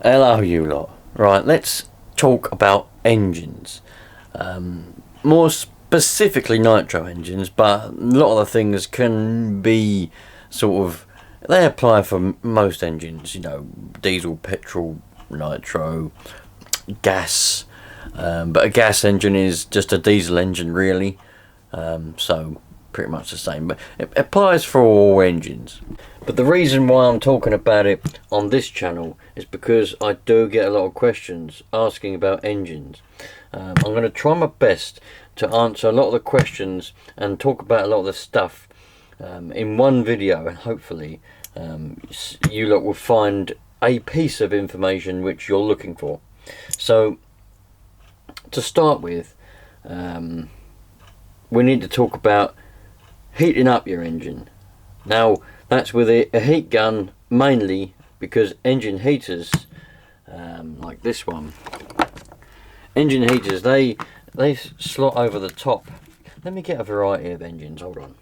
Hello you lot. Right, let's talk about engines. More specifically nitro engines, but a lot of the things can be they apply for most engines, diesel, petrol, nitro, gas. But a gas engine is just a diesel engine really. So pretty much the same, but it applies for all engines. But the reason why I'm talking about it on this channel is because I do get a lot of questions asking about engines. I'm going to try my best to answer a lot of the questions and talk about a lot of the stuff in one video, and hopefully you lot will find a piece of information which you're looking for. So to start with, we need to talk about heating up your engine. Now that's with a heat gun, mainly because engine heaters, like this one, engine heaters, they slot over the top. Let me get a variety of engines, hold on.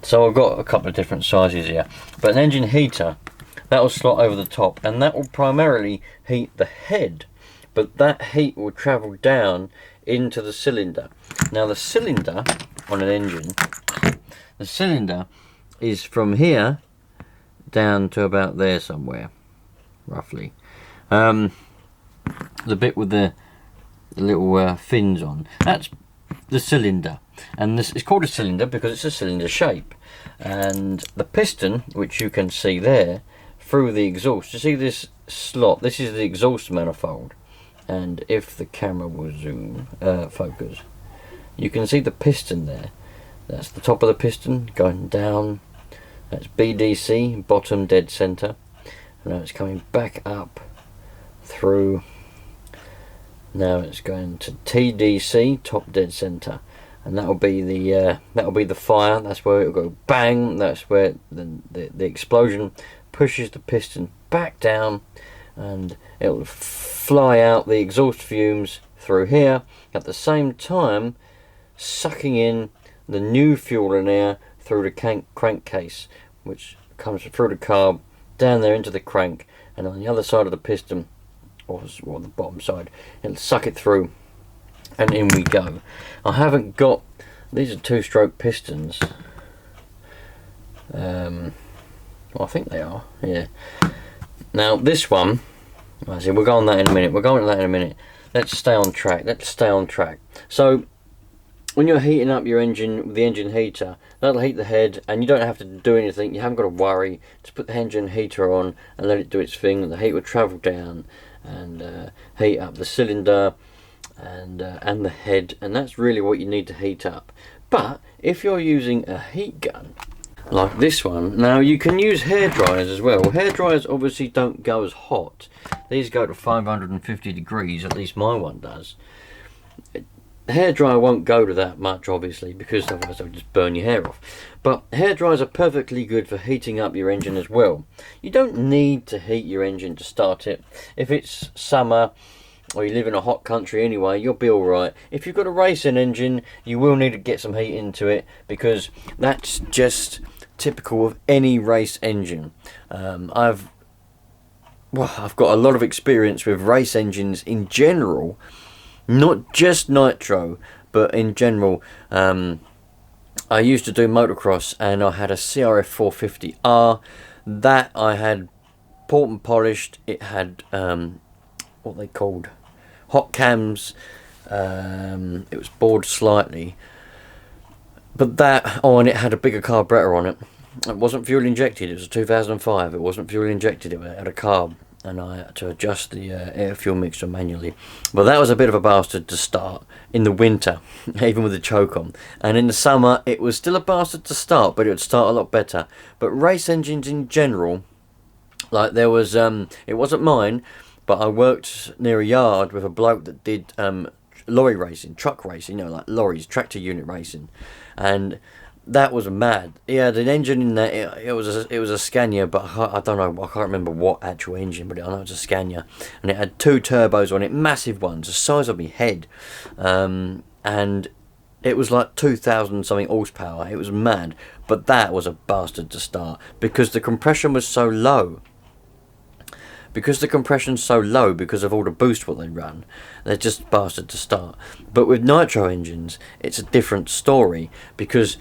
So I've got a couple of different sizes here, but an engine heater, that will slot over the top, and that will primarily heat the head, but that heat will travel down into the cylinder. Now the cylinder on an engine, the cylinder is from here down to about there somewhere, roughly. The bit with the little fins on, that's the cylinder, and this is called a cylinder because it's a cylinder shape. And the piston, which you can see there through the exhaust, you see this slot, this is the exhaust manifold, and if the camera will zoom focus, you can see the piston there. That's the top of the piston going down. That's BDC, bottom dead center. And now it's coming back up through. Now it's going to TDC, top dead center, and that'll be the fire. That's where it'll go bang. That's where the explosion pushes the piston back down, and it'll fly out the exhaust fumes through here. At the same time, sucking in the new fuel and air through the crankcase, which comes through the carb down there into the crank, and on the other side of the piston, or the bottom side, it'll suck it through, and in we go. I haven't got, these are two-stroke pistons. Well, I think they are, yeah. Now this one, I see, we'll go on that in a minute. We'll go on that in a minute. Let's stay on track. So when you're heating up your engine with the engine heater, that'll heat the head, and you don't have to do anything. You haven't got to worry. Just put the engine heater on and let it do its thing. The heat will travel down and heat up the cylinder and the head, and that's really what you need to heat up. But if you're using a heat gun like this one, now you can use hair dryers as well. Hair dryers obviously don't go as hot. These go to 550 degrees, at least my one does. The hairdryer won't go to that much, obviously, because otherwise they'll just burn your hair off. But hairdryers are perfectly good for heating up your engine as well. You don't need to heat your engine to start it. If it's summer or you live in a hot country anyway, you'll be alright. If you've got a racing engine, you will need to get some heat into it, because that's just typical of any race engine. I've got a lot of experience with race engines in general. Not just nitro, but in general. I used to do motocross, and I had a CRF 450R that I had port and polished. It had what they called hot cams. It was bored slightly, but and it had a bigger carburetor on it. It wasn't fuel injected. It was a 2005. It wasn't fuel injected. It had a carb, and I had to adjust the air fuel mixture manually. But that was a bit of a bastard to start in the winter, even with the choke on. And in the summer, it was still a bastard to start, but it would start a lot better. But race engines in general, like there was, it wasn't mine, but I worked near a yard with a bloke that did lorry racing, truck racing, like lorries, tractor unit racing. And that was mad. He had an engine in there. It was a Scania, but I don't know. I can't remember what actual engine, but I know it was a Scania, and it had two turbos on it, massive ones, the size of my head, and it was like 2,000 something horsepower. It was mad, but that was a bastard to start because the compression was so low. because the compression's so low because of all the boost what they run, they're just bastard to start. But with nitro engines, it's a different story, because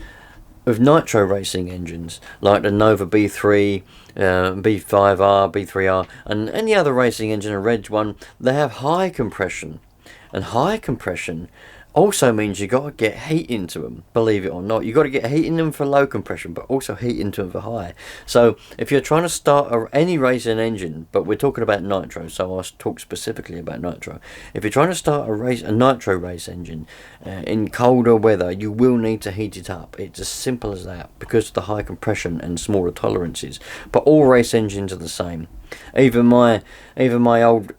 with nitro racing engines like the Nova B3, B5R, B3R, and any other racing engine, a Reg one, they have high compression, and high compression also means you got to get heat into them, believe it or not. You got to get heat in them for low compression, but also heat into them for high. So if you're trying to start any racing engine, but we're talking about nitro, so I'll talk specifically about nitro. If you're trying to start a nitro race engine in colder weather, you will need to heat it up. It's as simple as that, because of the high compression and smaller tolerances. But all race engines are the same. Even my old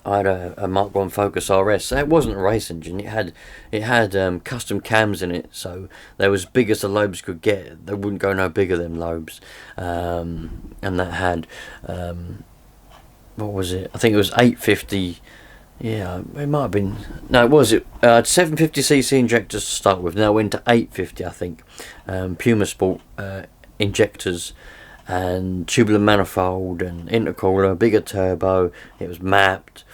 I had a Mark 1 Focus RS. That wasn't a race engine. It had custom cams in it, so they was big as the lobes could get. They wouldn't go no bigger than lobes. And that had what was it? I think it was 850. Yeah, it might have been. No, it was it. 750cc injectors to start with. Now went to 850, I think. Puma Sport injectors, and tubular manifold and intercooler, bigger turbo. It was mapped.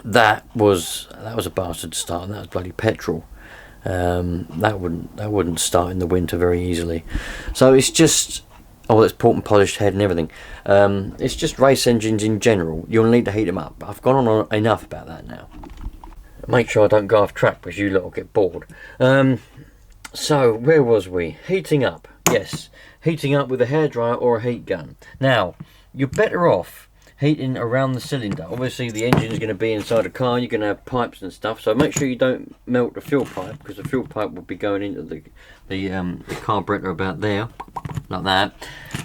That was a bastard start, and that was bloody petrol. That wouldn't start in the winter very easily. So it's just, it's port and polished head and everything. It's just race engines in general. You'll need to heat them up. I've gone on enough about that now. Make sure I don't go off track, because you lot will get bored. So where was we? Heating up. Yes, heating up with a hairdryer or a heat gun. Now, you're better off heating around the cylinder. Obviously, the engine is going to be inside a car. You're going to have pipes and stuff, so make sure you don't melt the fuel pipe, because the fuel pipe will be going into the carburetor about there, like that.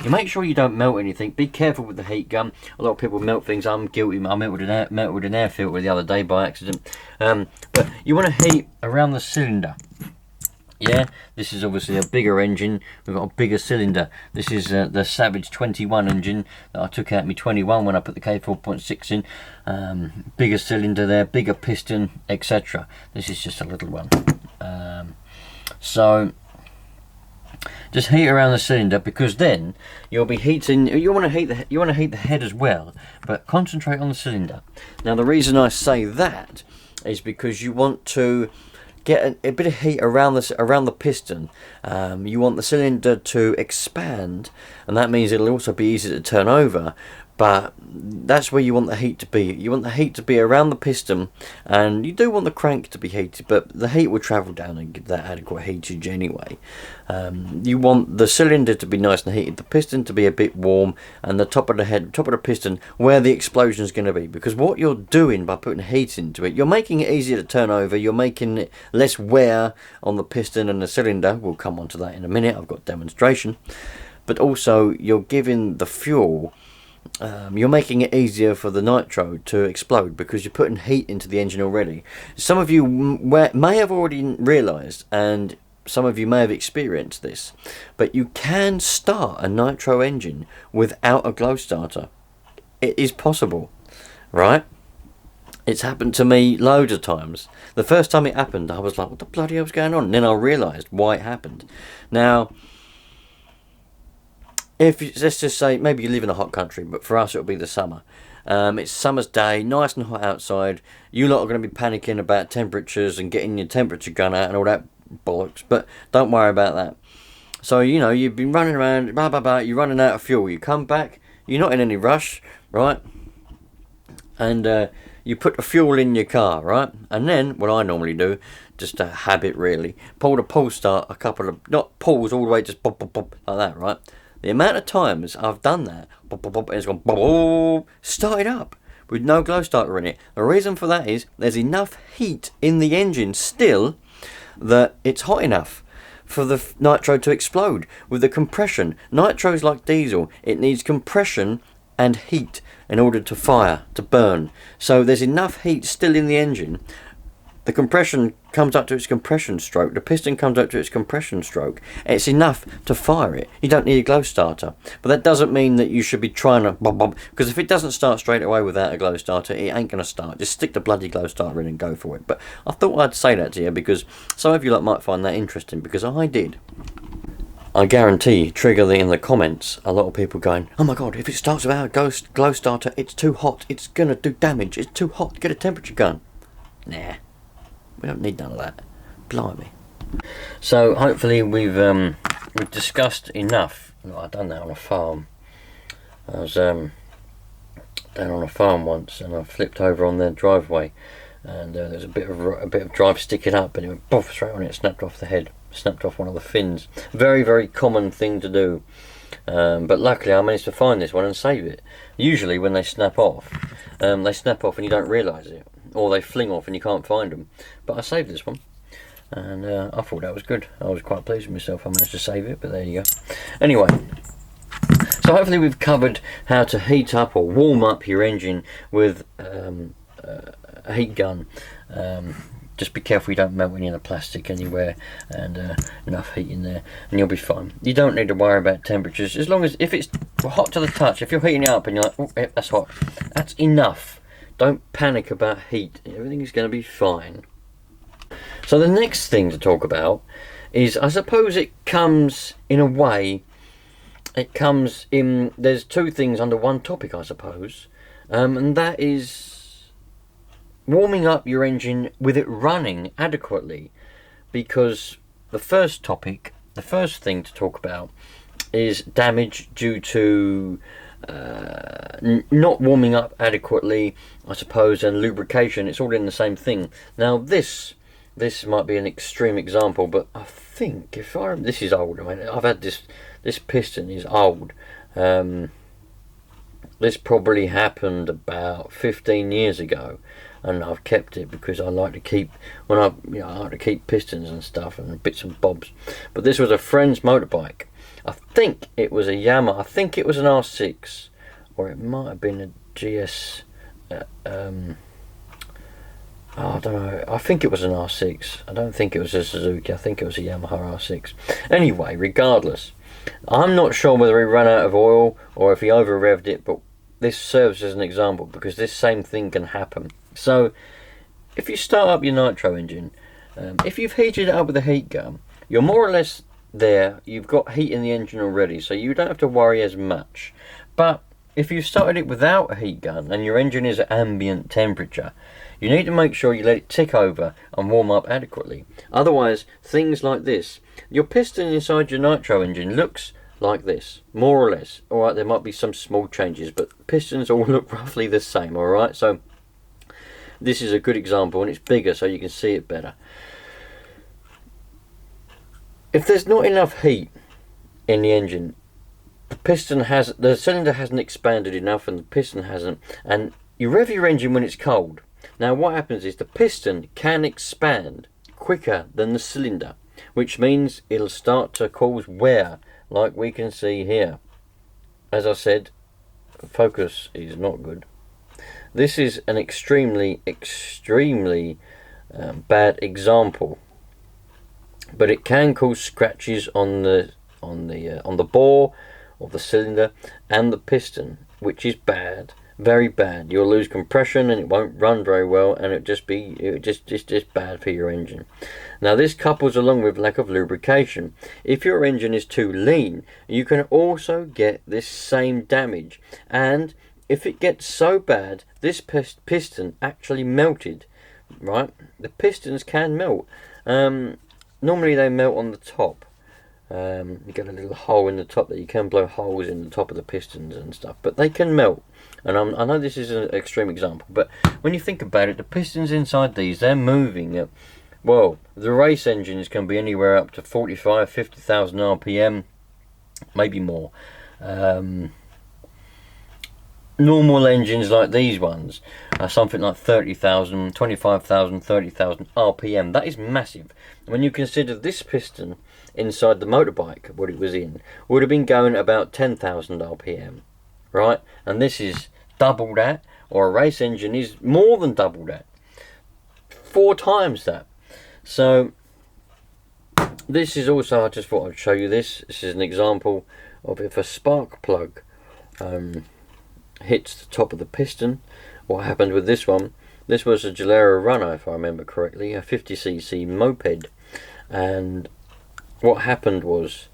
You make sure you don't melt anything. Be careful with the heat gun. A lot of people melt things. I'm guilty. I melted an air filter the other day by accident. But you want to heat around the cylinder. Yeah, this is obviously a bigger engine. We've got a bigger cylinder. This is the Savage 21 engine that I took out my 21 when I put the K4.6 in. Bigger cylinder there, bigger piston, etc. This is just a little one. So just heat around the cylinder, because then you'll be heating. You want to heat the head as well, but concentrate on the cylinder. Now, the reason I say that is because you want to get a bit of heat around the piston. You want the cylinder to expand, and that means it'll also be easy to turn over. But that's where you want the heat to be. You want the heat to be around the piston, and you do want the crank to be heated, but the heat will travel down and give that adequate heatage anyway. You want the cylinder to be nice and heated, the piston to be a bit warm, and the top of the piston where the explosion is going to be. Because what you're doing by putting heat into it, you're making it easier to turn over, you're making it less wear on the piston and the cylinder. We'll come on to that in a minute. I've got demonstration. But also, you're giving the fuel. You're making it easier for the nitro to explode, because you're putting heat into the engine already. Some of you may have already realised, and some of you may have experienced this, but you can start a nitro engine without a glow starter. It is possible, right? It's happened to me loads of times. The first time it happened, I was like, what the bloody hell's going on? And then I realised why it happened. Now, let's just say, maybe you live in a hot country, but for us it'll be the summer. It's summer's day, nice and hot outside. You lot are going to be panicking about temperatures and getting your temperature gun out and all that bollocks, but don't worry about that. So, you've been running around, blah, blah, blah, you're running out of fuel. You come back, you're not in any rush, right? And you put the fuel in your car, right? And then, what I normally do, just a habit really, pull the pull start a couple of, not pulls all the way, just pop, pop, pop, like that, right? The amount of times I've done that, and it's gone, started up with no glow starter in it. The reason for that is there's enough heat in the engine still that it's hot enough for the nitro to explode. With the compression, nitro's like diesel. It needs compression and heat in order to fire, to burn. So there's enough heat still in the engine. The compression comes up to its compression stroke. The piston comes up to its compression stroke. It's enough to fire it. You don't need a glow starter. But that doesn't mean that you should be trying to because if it doesn't start straight away without a glow starter, it ain't going to start. Just stick the bloody glow starter in and go for it. But I thought I'd say that to you because some of you might find that interesting, because I did. I guarantee, trigger in the comments, a lot of people going, oh my god, if it starts without a glow starter, it's too hot, it's gonna do damage, it's too hot, get a temperature gun. Nah, we don't need none of that. Blimey. So hopefully we've discussed enough. I've done that on a farm. I was down on a farm once, and I flipped over on their driveway, and there was a bit of drive sticking up, and it went poof straight on it, snapped off the head, snapped off one of the fins. Very, very common thing to do, but luckily I managed to find this one and save it. Usually when they snap off and you don't realise it, or they fling off and you can't find them. But I saved this one, and I thought that was good. I was quite pleased with myself. I managed to save it, but there you go. Anyway, so hopefully we've covered how to heat up or warm up your engine with a heat gun. Just be careful you don't melt any of the plastic anywhere, and enough heat in there, and you'll be fine. You don't need to worry about temperatures, as long as if it's hot to the touch. If you're heating it up and you're like, oh, that's hot, that's enough. Don't panic about heat. Everything is going to be fine. So the next thing to talk about is, I suppose it comes in a way, there's two things under one topic, I suppose, and that is warming up your engine with it running adequately. Because the first thing to talk about is damage due to not warming up adequately, I suppose, and lubrication. It's all in the same thing. Now this might be an extreme example, but I think this is old. I mean, I've had this piston is old. This probably happened about 15 years ago, and I've kept it because I like to keep I like to keep pistons and stuff and bits and bobs. But this was a friend's motorbike. I think it was a Yamaha. I think it was an R6, or it might have been a GS. I don't know. I think it was an R6. I don't think it was a Suzuki. I think it was a Yamaha R6. Anyway, regardless, I'm not sure whether he ran out of oil or if he over revved it, but this serves as an example because this same thing can happen. So if you start up your Nitro engine, if you've heated it up with a heat gun, you're more or less there. You've got heat in the engine already, so you don't have to worry as much. But if you started it without a heat gun and your engine is at ambient temperature, you need to make sure you let it tick over and warm up adequately. Otherwise, things like this. Your piston inside your Nitro engine looks like this, more or less. Alright, there might be some small changes, but pistons all look roughly the same, alright? So this is a good example, and it's bigger so you can see it better. If there's not enough heat in the engine, the cylinder hasn't expanded enough and the piston hasn't, and you rev your engine when it's cold. Now what happens is the piston can expand quicker than the cylinder, which means it'll start to cause wear, like we can see here. As I said, focus is not good. This is an extremely bad example, but it can cause scratches on the bore of the cylinder and the piston, which is bad, very bad. You'll lose compression and it won't run very well, and it's just bad for your engine. Now this couples along with lack of lubrication. If your engine is too lean, you can also get this same damage, and if it gets so bad, this piston actually melted, right? The pistons can melt. Normally they melt on the top. You get a little hole in the top that you can blow holes in the top of the pistons and stuff, but they can melt. And I know this is an extreme example, but when you think about it, the pistons inside these, they're moving at, well, the race engines can be anywhere up to 45, 50,000 RPM, maybe more. Normal engines like these ones are something like 30,000, 25,000, 30,000 RPM. That is massive. When you consider this piston inside the motorbike, what it was in, would have been going about 10,000 RPM, right? And this is double that, or a race engine is more than double that, 4 times that. So this is also, I just thought I'd show you this. This is an example of if a spark plug hits the top of the piston. What happened with this one? This was a Gilera Runner, if I remember correctly, a 50cc moped, and what happened was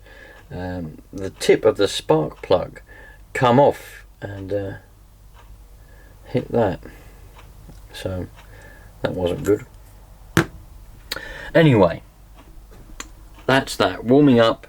the tip of the spark plug come off and hit that. So that wasn't good. Anyway, that's that. Warming up.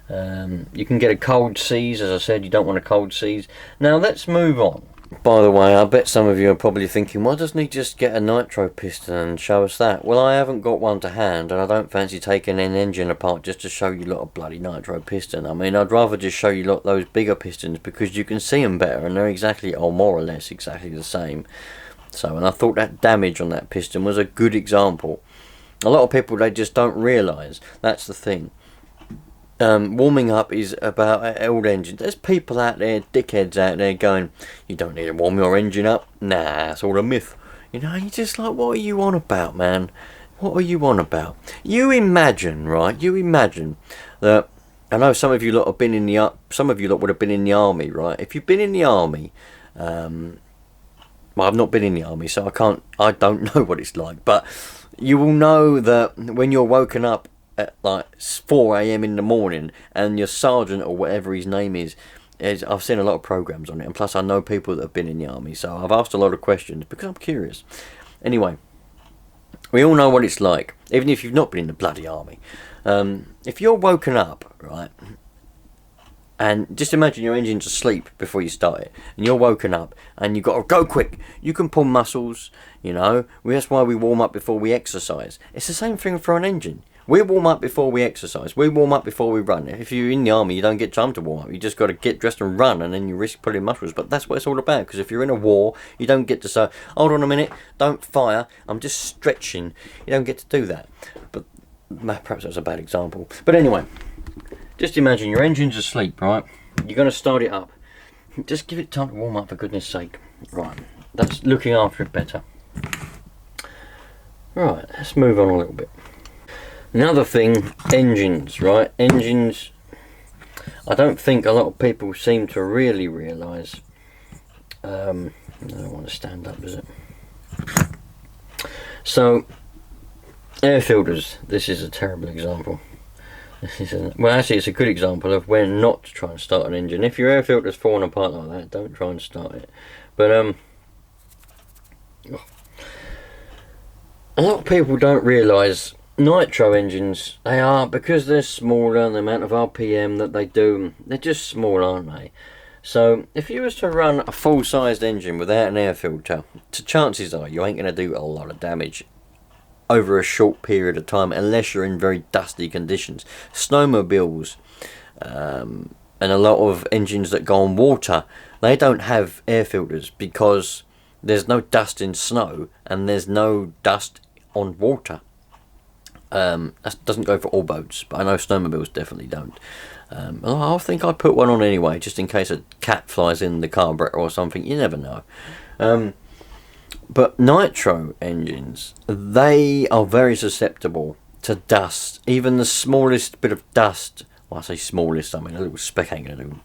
You can get a cold seize. As I said, you don't want a cold seize. Now let's move on. By the way, I bet some of you are probably thinking, why doesn't he just get a nitro piston and show us that? Well, I haven't got one to hand, and I don't fancy taking an engine apart just to show you lot of bloody nitro piston. I mean, I'd rather just show you lot those bigger pistons, because you can see them better, and they're exactly, or more or less exactly the same. So, and I thought that damage on that piston was a good example. A lot of people, they just don't realise. That's the thing. Warming up is about old engines. There's people out there, dickheads out there going, you don't need to warm your engine up. Nah, it's all a myth. You know, you're just like, what are you on about, man? What are you on about? You imagine, right? You imagine that, I know some of you lot have been in the, some of you lot would have been in the army, right? If you've been in the army, well, I've not been in the army, so I don't know what it's like, but you will know that when you're woken up at like 4 AM in the morning and your sergeant or whatever his name is, I've seen a lot of programs on it, and plus I know people that have been in the army, so I've asked a lot of questions because I'm curious. Anyway, we all know what it's like, even if you've not been in the bloody army. If you're woken up, right, and just imagine your engine's asleep before you start it, and you're woken up and you've got to go quick. You can pull muscles, you know, that's why we warm up before we exercise. It's the same thing for an engine. We warm up before we exercise. We warm up before we run. If you're in the army, you don't get time to warm up. You just got to get dressed and run, and then you risk pulling muscles. But that's what it's all about, because if you're in a war, you don't get to say, hold on a minute, don't fire, I'm just stretching. You don't get to do that. But perhaps that's a bad example. But anyway, just imagine your engine's asleep, right? You're going to start it up. Just give it time to warm up, for goodness sake. Right, that's looking after it better. Right, let's move on a little bit. Another thing, engines, right? Engines, I don't think a lot of people seem to really realise. I don't want to stand up, does it? So, air filters. This is a terrible example. Well, actually, it's a good example of when not to try and start an engine. If your air filter's falling apart like that, don't try and start it. But a lot of people don't realise nitro engines, they are, because they're smaller and the amount of RPM that they do, they're just small, aren't they? So if you was to run a full-sized engine without an air filter, chances are you ain't going to do a lot of damage over a short period of time, unless you're in very dusty conditions. Snowmobiles and a lot of engines that go on water, they don't have air filters because there's no dust in snow and there's no dust on water. That doesn't go for all boats, but I know snowmobiles definitely don't. I think I'd put one on anyway, just in case a cat flies in the carburetor or something. You never know. But nitro engines, they are very susceptible to dust. Even the smallest bit of dust, well, I say smallest, I mean a little speck ain't going to do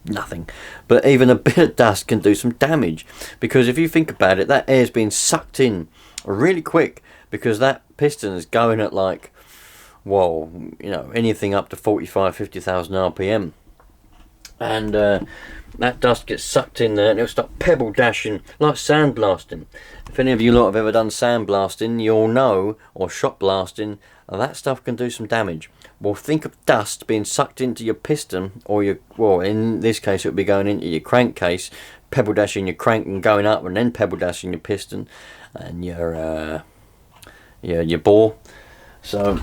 nothing, but even a bit of dust can do some damage, because if you think about it, that air's being sucked in really quick, because that piston is going at like, well, you know, anything up to 50,000 RPM, and that dust gets sucked in there and it'll start pebble dashing like sandblasting. If any of you lot have ever done sandblasting, you'll know, or shot blasting, that stuff can do some damage. Well, think of dust being sucked into your piston, or your, well, in this case it would be going into your crankcase, pebble dashing your crank and going up, and then pebble dashing your piston and your bore. So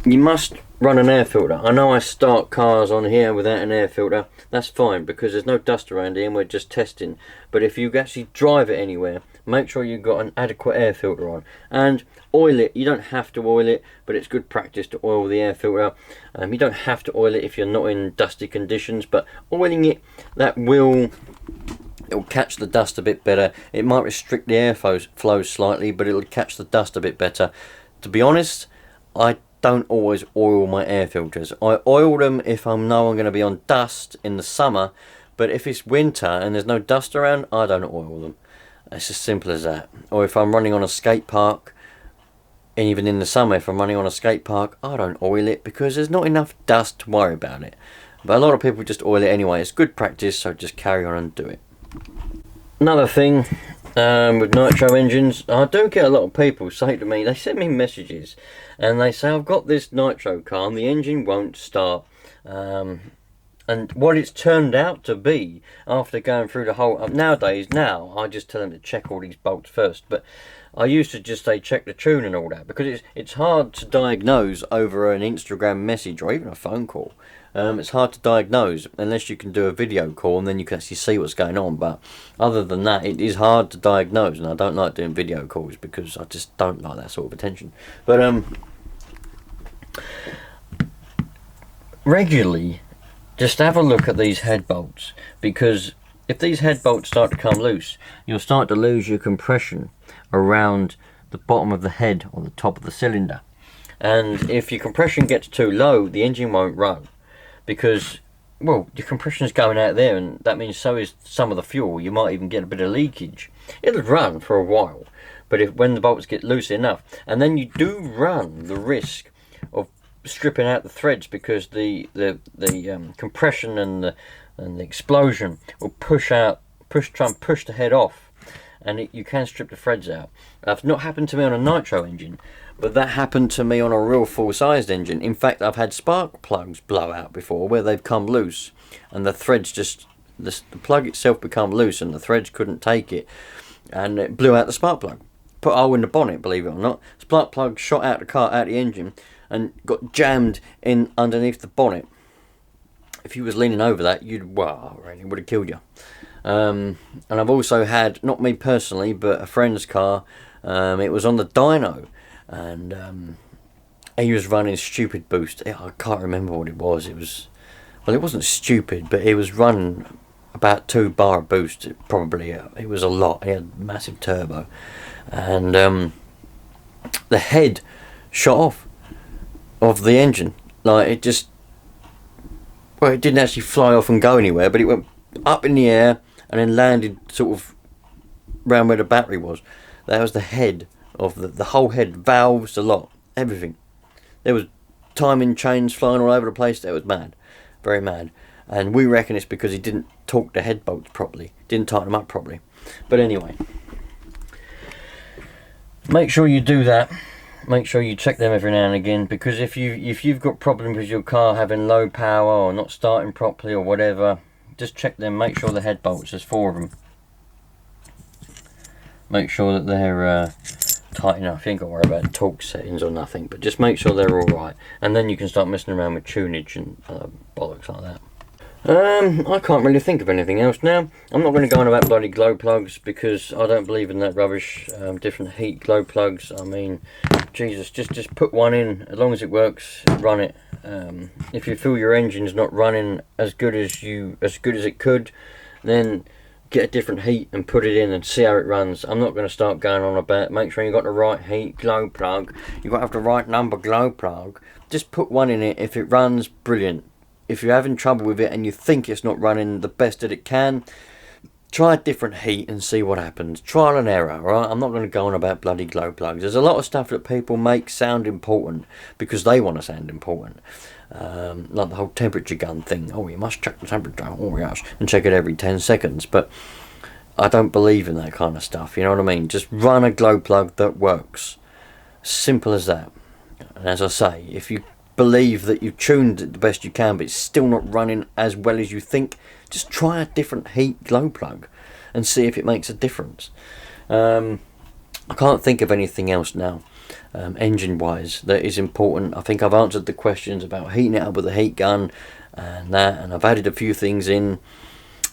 you must run an air filter. I know I start cars on here without an air filter. That's fine, because there's no dust around here and we're just testing. But if you actually drive it anywhere, make sure you've got an adequate air filter on, and oil it. You don't have to oil it, but it's good practice to oil the air filter. You don't have to oil it if you're not in dusty conditions, but oiling it, that will, it'll catch the dust a bit better. It might restrict the air flows slightly, but it'll catch the dust a bit better. To be honest, I don't always oil my air filters. I oil them if I know I'm going to be on dust in the summer, but if it's winter and there's no dust around, I don't oil them. It's as simple as that. Or if I'm running on a skate park, even in the summer, if I'm running on a skate park, I don't oil it because there's not enough dust to worry about it. But a lot of people just oil it anyway. It's good practice, so just carry on and do it. Another thing with nitro engines, I do get a lot of people say to me, they send me messages and they say, I've got this nitro car and the engine won't start. And what it's turned out to be, after going through the whole... Nowadays, I just tell them to check all these bolts first. But I used to just say check the tune and all that, because it's hard to diagnose over an Instagram message or even a phone call. It's hard to diagnose unless you can do a video call and then you can actually see what's going on. But other than that, it is hard to diagnose, and I don't like doing video calls because I just don't like that sort of attention. But regularly, just have a look at these head bolts, because if these head bolts start to come loose, you'll start to lose your compression around the bottom of the head or the top of the cylinder. And if your compression gets too low, the engine won't run, because, well, your compression is going out there, and that means so is some of the fuel. You might even get a bit of leakage. It'll run for a while, but when the bolts get loose enough, and then you do run the risk of stripping out the threads, because the compression and the explosion will try and push the head off, and you can strip the threads out. That's not happened to me on a nitro engine, but that happened to me on a real full-sized engine. In fact, I've had spark plugs blow out before, where they've come loose and the threads just, the plug itself become loose and the threads couldn't take it, and it blew out the spark plug. Put a hole in the bonnet, believe it or not. Spark plug shot out the engine and got jammed in underneath the bonnet. If you was leaning over that, it would have killed you. And I've also had, not me personally, but a friend's car. It was on the dyno, and he was running stupid boost. I can't remember what it was. It wasn't stupid, but it was running about 2 bar boost. It was a lot. He had massive turbo, and the head shot off of the engine. Like, it just, it didn't actually fly off and go anywhere, but it went up in the air and then landed sort of round where the battery was. That was the head of the whole head, valves, a lot, everything. There was timing chains flying all over the place. That was mad, very mad. And we reckon it's because he didn't torque the head bolts properly, didn't tighten them up properly. But anyway, make sure you do that. Make sure you check them every now and again, because if you've got problems with your car having low power or not starting properly or whatever, just check them. Make sure the head bolts, there's 4 of them. Make sure that they're tight enough. You ain't got to worry about torque settings or nothing, but just make sure they're all right, and then you can start messing around with tunage and bollocks like that. I can't really think of anything else now. I'm not going to go on about bloody glow plugs, because I don't believe in that rubbish. Different heat glow plugs. I mean, Jesus, just put one in. As long as it works, run it. If you feel your engine's not running as good as it could, then get a different heat and put it in and see how it runs. I'm not going to start going on about make sure you got the right heat glow plug. You've got to have the right number glow plug. Just put one in it. If it runs, brilliant. If you're having trouble with it and you think it's not running the best that it can, try a different heat and see what happens. Trial and error, right? I'm not going to go on about bloody glow plugs. There's a lot of stuff that people make sound important because they want to sound important. Like the whole temperature gun thing. Oh, you must check the temperature. Oh, yes. And check it every 10 seconds. But I don't believe in that kind of stuff. You know what I mean? Just run a glow plug that works. Simple as that. And as I say, if you believe that you've tuned it the best you can, but it's still not running as well as you think, just try a different heat glow plug and see if it makes a difference. I can't think of anything else now, engine wise, that is important. I think I've answered the questions about heating it up with a heat gun and that, and I've added a few things in.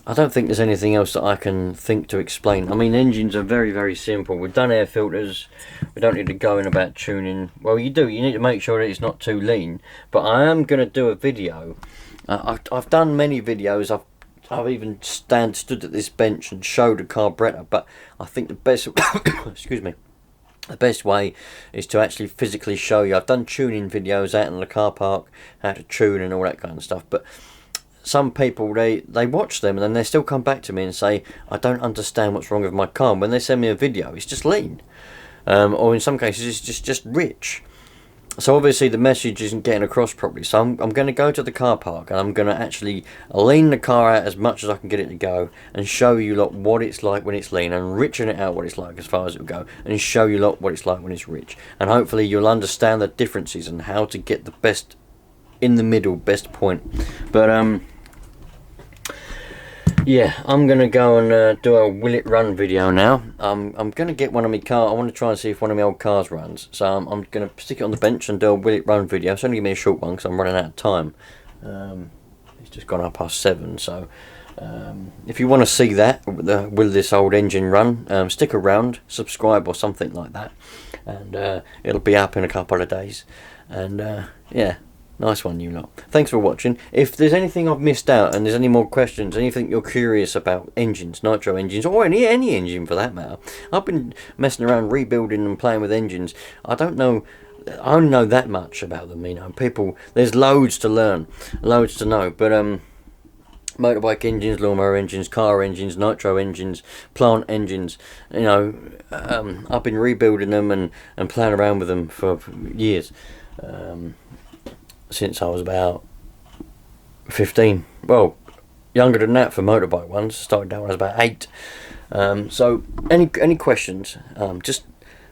I don't think there's anything else that I can think to explain. I mean, engines are very, very simple. We've done air filters. We don't need to go in about tuning. Well, you do. You need to make sure that it's not too lean. But I am going to do a video. I've done many videos. I've even stood at this bench and showed a carburetor. But I think the best excuse me, the best way is to actually physically show you. I've done tuning videos out in the car park, how to tune and all that kind of stuff. But some people, they watch them and then they still come back to me and say, I don't understand what's wrong with my car. And when they send me a video, it's just lean. Or in some cases, it's just rich. So obviously the message isn't getting across properly, so I'm going to go to the car park and I'm going to actually lean the car out as much as I can get it to go and show you lot what it's like when it's lean, and riching it out what it's like as far as it will go, and show you lot what it's like when it's rich, and hopefully you'll understand the differences and how to get the best in the middle, best point. But yeah, I'm gonna go and do a will it run video now. I'm gonna get one of my car. I want to try and see if one of my old cars runs. So I'm gonna stick it on the bench and do a will it run video. It's only gonna be a short one because I'm running out of time. It's just gone up past 7. So if you want to see that, will this old engine run? Stick around, subscribe or something like that, and it'll be up in a couple of days. And yeah. Nice one, you lot. Thanks for watching. If there's anything I've missed out and there's any more questions, anything you're curious about engines, nitro engines, or any engine for that matter, I've been messing around rebuilding and playing with engines. I don't know, I don't know that much about them, you know. People, there's loads to learn, loads to know, but motorbike engines, lawnmower engines, car engines, nitro engines, plant engines, you know, I've been rebuilding them and playing around with them for years. Since I was about 15, well, younger than that for motorbike ones. Started out when I was about 8. So any questions, just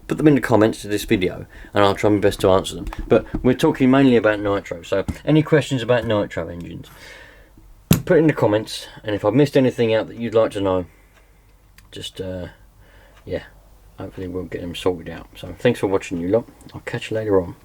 put them in the comments to this video and I'll try my best to answer them. But we're talking mainly about nitro, so any questions about nitro engines, put it in the comments, and if I've missed anything out that you'd like to know, just yeah, hopefully we'll get them sorted out. So thanks for watching, you lot. I'll catch you later on.